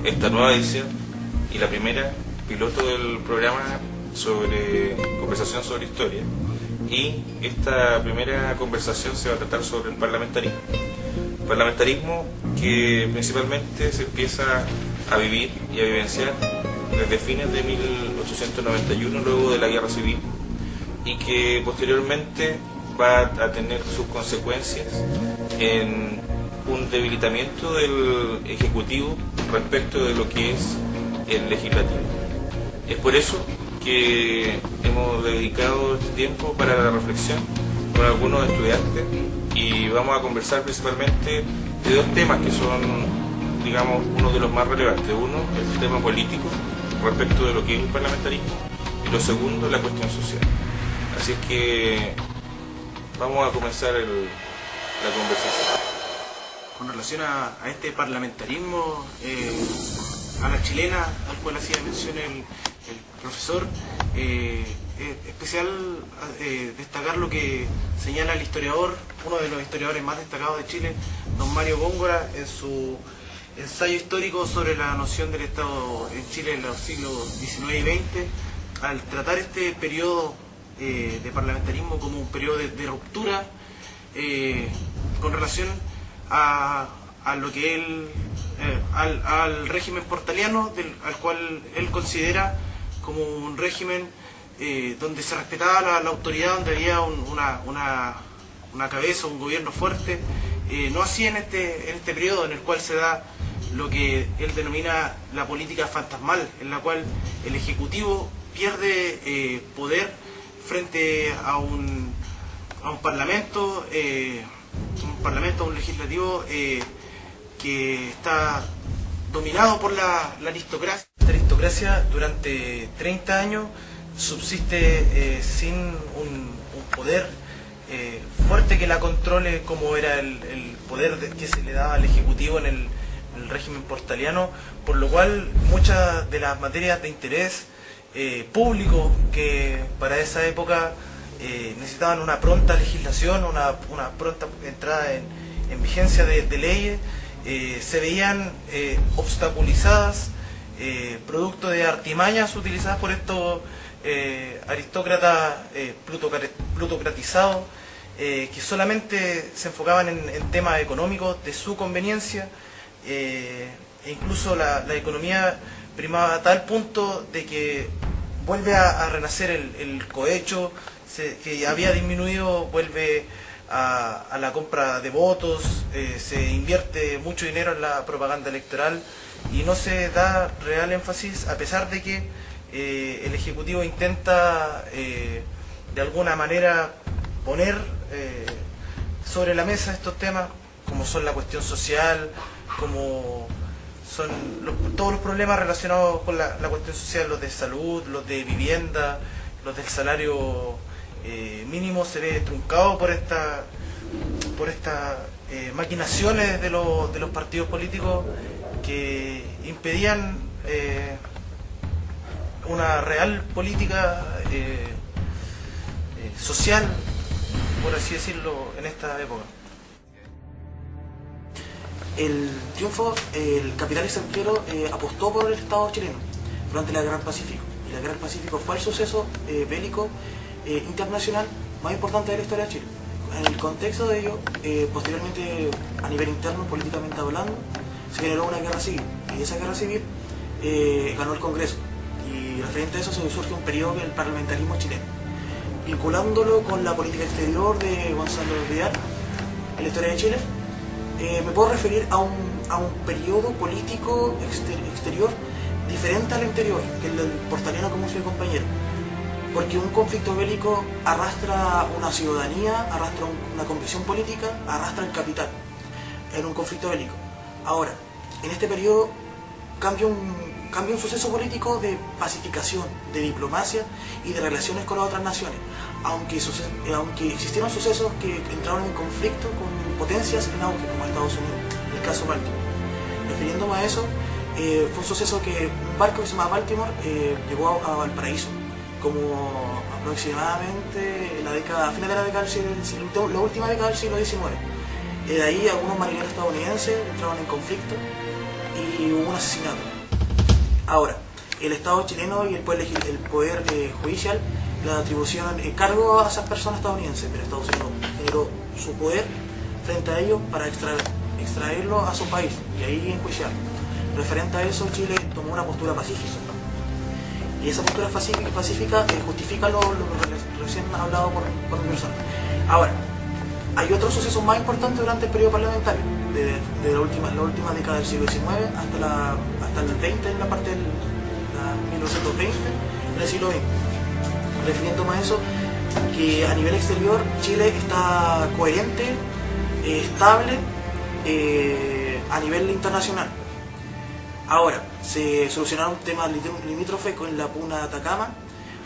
esta nueva edición y la primera piloto del programa sobre conversación sobre historia. Y esta primera conversación se va a tratar sobre el parlamentarismo. Parlamentarismo que principalmente se empieza a vivir y a vivenciar desde fines de 1891, luego de la Guerra Civil, y que posteriormente va a tener sus consecuencias en un debilitamiento del Ejecutivo respecto de lo que es el Legislativo. Es por eso que hemos dedicado este tiempo para la reflexión con algunos estudiantes y vamos a conversar principalmente de dos temas que son, digamos, uno de los más relevantes. Uno, el tema político respecto de lo que es el parlamentarismo, y lo segundo, la cuestión social. Así es que vamos a comenzar la conversación. Con relación a este parlamentarismo a la chilena, al cual hacía mención el profesor, es especial destacar lo que señala el historiador, uno de los historiadores más destacados de Chile, don Mario Góngora, en su ensayo histórico sobre la noción del Estado en Chile en los siglos XIX y XX, al tratar este periodo de parlamentarismo como un periodo de ruptura con relación a lo que él al régimen portaliano, al cual él considera como un régimen donde se respetaba la autoridad, donde había una cabeza, un gobierno fuerte. No así en este periodo en el cual se da lo que él denomina la política fantasmal, en la cual el Ejecutivo pierde poder frente a un parlamento, a un legislativo que está dominado por la aristocracia. Esta aristocracia durante 30 años subsiste sin un poder fuerte que la controle, como era el poder que se le daba al Ejecutivo en el régimen portaliano, por lo cual muchas de las materias de interés público que para esa época necesitaban una pronta legislación, una pronta entrada en vigencia de leyes, se veían obstaculizadas producto de artimañas utilizadas por estos aristócratas plutocratizados que solamente se enfocaban en temas económicos de su conveniencia, e incluso la economía primaba a tal punto de que vuelve a renacer el cohecho, que había disminuido, vuelve a la compra de votos, se invierte mucho dinero en la propaganda electoral y no se da real énfasis, a pesar de que el Ejecutivo intenta de alguna manera poner sobre la mesa estos temas, como son la cuestión social, como son todos los problemas relacionados con la cuestión social, los de salud, los de vivienda, los del salario mínimo, se ve truncado por estas maquinaciones de los partidos políticos que impedían una real política social, por así decirlo, en esta época. El triunfo, el capital extranjero apostó por el Estado chileno durante la Guerra del Pacífico. Y la Guerra del Pacífico fue el suceso bélico internacional más importante de la historia de Chile. En el contexto de ello, posteriormente, a nivel interno, políticamente hablando, se generó una guerra civil. Y esa guerra civil ganó el Congreso. Y referente a eso se surge un periodo del parlamentarismo chileno. Vinculándolo con la política exterior de Gonzalo Vidal en la historia de Chile, me puedo referir a un periodo político exterior diferente al interior, que el del portaliano, como soy compañero. Porque un conflicto bélico arrastra una ciudadanía, arrastra una convicción política, arrastra el capital en un conflicto bélico. Ahora, en este periodo cambia un suceso político de pacificación, de diplomacia y de relaciones con las otras naciones, aunque existieron sucesos que entraron en conflicto con potencias en auge, como Estados Unidos, el caso Baltimore. Refiriéndome a eso, fue un suceso que un barco que se llama Baltimore llegó a Valparaíso, como aproximadamente a finales de la década del siglo, la última década del siglo XIX. De ahí algunos marineros estadounidenses entraron en conflicto y hubo un asesinato. Ahora, el Estado chileno y el poder judicial le atribuyeron cargo a esas personas estadounidenses, pero Estados Unidos generó su poder frente a ellos para extraerlo a su país y ahí enjuiciarlo. Referente a eso, Chile tomó una postura pacífica. Y esa postura pacífica justifica lo recién hablado por mi persona. Ahora, hay otros sucesos más importantes durante el periodo parlamentario, de la última década del siglo XIX hasta el XX, en la parte del 1920, en el siglo XX. Refiriéndome a eso, que a nivel exterior Chile está coherente, estable a nivel internacional. Ahora, se solucionaron temas limítrofes con la puna de Atacama,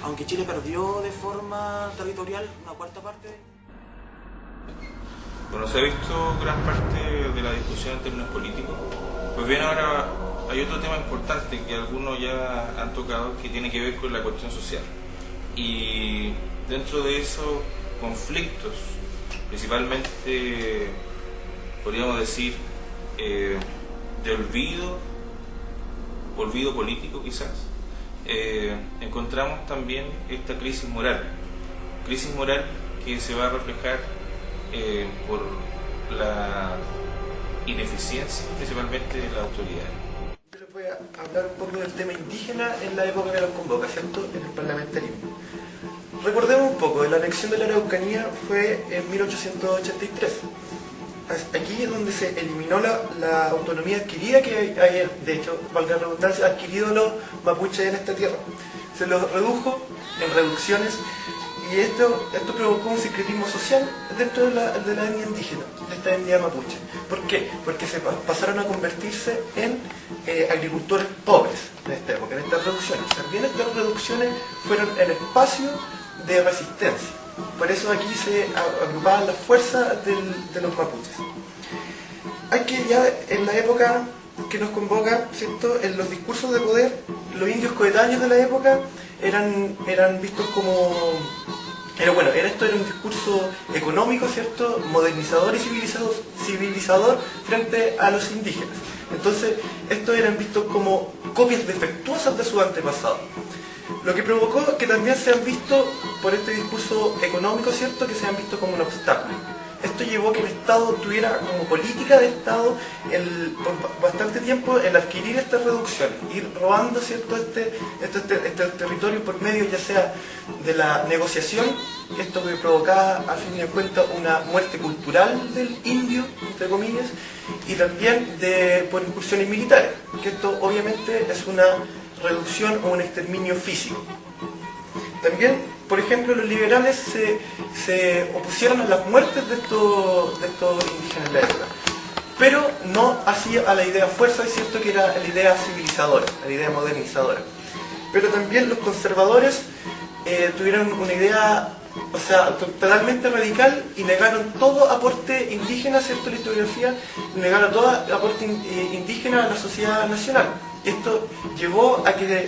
aunque Chile perdió de forma territorial una cuarta parte. Bueno, se ha visto gran parte de la discusión en términos políticos. Pues bien, ahora hay otro tema importante que algunos ya han tocado, que tiene que ver con la cuestión social. Y dentro de esos conflictos, principalmente, podríamos decir, de olvido político quizás, encontramos también esta crisis moral que se va a reflejar por la ineficiencia principalmente de la autoridad. Yo les voy a hablar un poco del tema indígena en la época que los convoca, ¿cierto?, en el parlamentarismo. Recordemos un poco, la anexión de la Araucanía fue en 1883. Aquí es donde se eliminó la autonomía adquirida que hay, de hecho, valga la redundancia, adquirido los mapuches en esta tierra. Se los redujo en reducciones y esto provocó un sincretismo social dentro de la etnia indígena, de esta etnia mapuche. ¿Por qué? Porque se pasaron a convertirse en agricultores pobres en esta época, en estas reducciones. También estas reducciones fueron el espacio de resistencia. Por eso aquí se agrupaban las fuerzas de los mapuches. Hay que ya en la época que nos convoca, ¿cierto?, en los discursos de poder, los indios coetáneos de la época eran vistos como... Esto era un discurso económico, ¿cierto?, modernizador y civilizador frente a los indígenas. Entonces, estos eran vistos como copias defectuosas de sus antepasados. Lo que provocó que también sean vistos, por este discurso económico, ¿cierto?, que sean vistos como un obstáculo. Esto llevó a que el Estado tuviera como política de Estado por bastante tiempo el adquirir estas reducciones, ir robando, ¿cierto?, este territorio por medio ya sea de la negociación, esto que provocaba a fin de cuentas una muerte cultural del indio, entre comillas, y también por incursiones militares, que esto obviamente es una reducción o un exterminio físico. También, por ejemplo, los liberales se opusieron a las muertes de estos indígenas de la época, pero no así a la idea fuerza, es cierto que era la idea civilizadora, la idea modernizadora. Pero también los conservadores tuvieron una idea, o sea, totalmente radical y negaron todo aporte indígena, ¿cierto?, la historiografía, negaron todo aporte indígena a la sociedad nacional. Esto llevó a que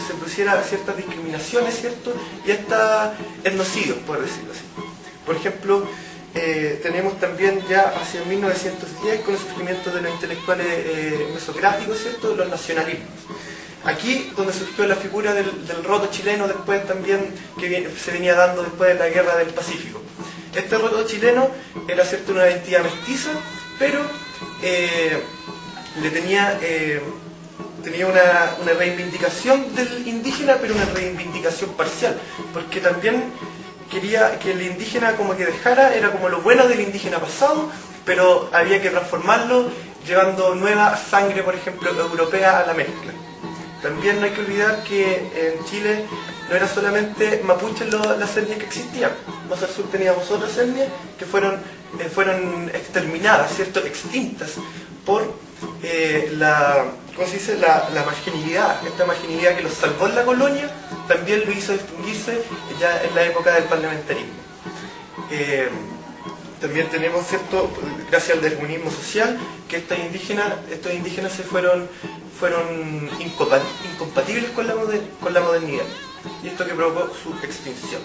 se pusiera ciertas discriminaciones, ¿cierto?, y hasta etnocidios, por decirlo así. Por ejemplo, tenemos también ya hacia 1910, con el surgimiento de los intelectuales mesocráticos, ¿cierto?, los nacionalismos. Aquí donde surgió la figura del roto chileno, después también que se venía dando después de la guerra del Pacífico. Este roto chileno era, ¿cierto?, una identidad mestiza, pero tenía una reivindicación del indígena, pero una reivindicación parcial, porque también quería que el indígena como que era como lo bueno del indígena pasado, pero había que transformarlo llevando nueva sangre, por ejemplo, europea a la mezcla. También no hay que olvidar que en Chile no eran solamente mapuches las etnias que existían. Más al sur teníamos otras etnias que fueron exterminadas, ¿cierto?, extintas por ¿cómo se dice?, la marginalidad. Esta marginalidad que los salvó en la colonia también lo hizo distinguirse ya en la época del parlamentarismo. También tenemos, ¿cierto?, gracias al determinismo social, que estos indígenas se fueron incompatibles con la modernidad, y esto que provocó su extinción.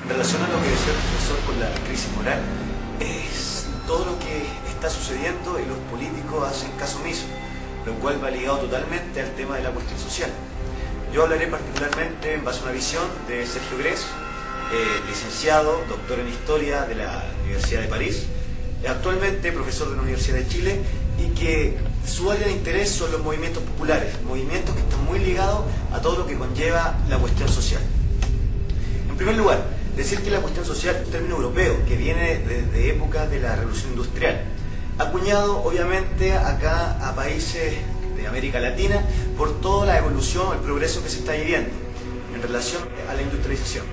En relación a lo que decía el profesor con la crisis moral, es todo lo que está sucediendo y los políticos hacen caso omiso, lo cual va ligado totalmente al tema de la cuestión social. Yo hablaré particularmente en base a una visión de Sergio Grés, licenciado, doctor en Historia de la Universidad de París, actualmente profesor de la Universidad de Chile, y que su área de interés son los movimientos populares, movimientos que están muy ligados a todo lo que conlleva la cuestión social. En primer lugar, decir que la cuestión social es un término europeo que viene desde épocas de la Revolución Industrial, acuñado obviamente acá a países de América Latina por toda la evolución, el progreso que se está viviendo en relación a la industrialización.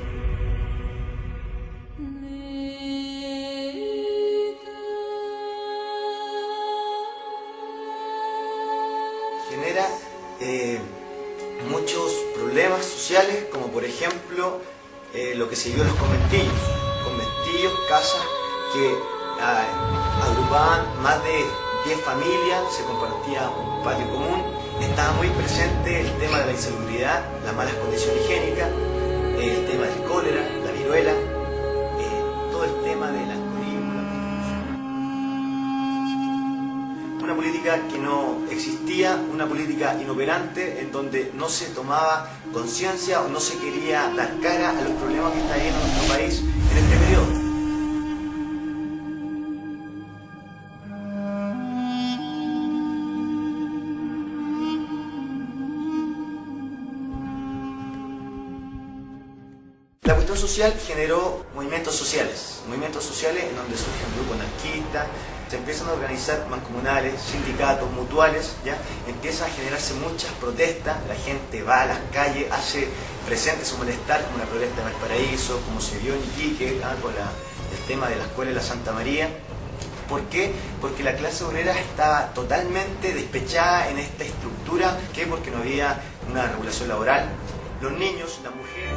Genera muchos problemas sociales, como por ejemplo lo que se vio en los conventillos, casas que agrupaban más de 10 familias, se compartía un patio común, estaba muy presente el tema de la insalubridad, las malas condiciones higiénicas, el tema del cólera, la viruela, todo el tema del alcoholismo, la prostitución. Una política que no existía, una política inoperante en donde no se tomaba conciencia o no se quería dar cara a los problemas que está viviendo nuestro país en este periodo. La cuestión social generó movimientos sociales en donde surgen grupos anarquistas, se empiezan a organizar mancomunales, sindicatos, mutuales, ¿ya? Empiezan a generarse muchas protestas, la gente va a las calles, hace presente su malestar, como la protesta de Valparaíso, como se vio en Iquique, con el tema de la escuela de la Santa María. ¿Por qué? Porque la clase obrera estaba totalmente despechada en esta estructura, ¿qué? Porque no había una regulación laboral. Los niños, las mujeres...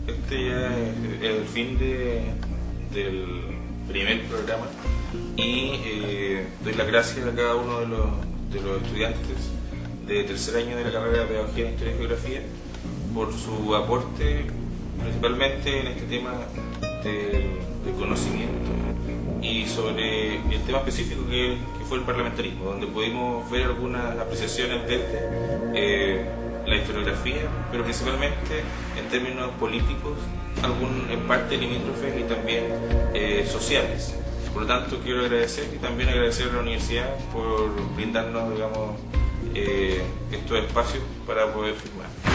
Este ya es el fin del primer programa y doy las gracias a cada uno de los estudiantes de tercer año de la carrera de Pedagogía, Historia y Geografía por su aporte principalmente en este tema del conocimiento y sobre el tema específico que fue el parlamentarismo, donde pudimos ver algunas apreciaciones desde la historiografía, pero principalmente en términos políticos, en parte limítrofes y también sociales. Por lo tanto, quiero agradecer y también agradecer a la universidad por brindarnos, digamos, estos espacios para poder firmar.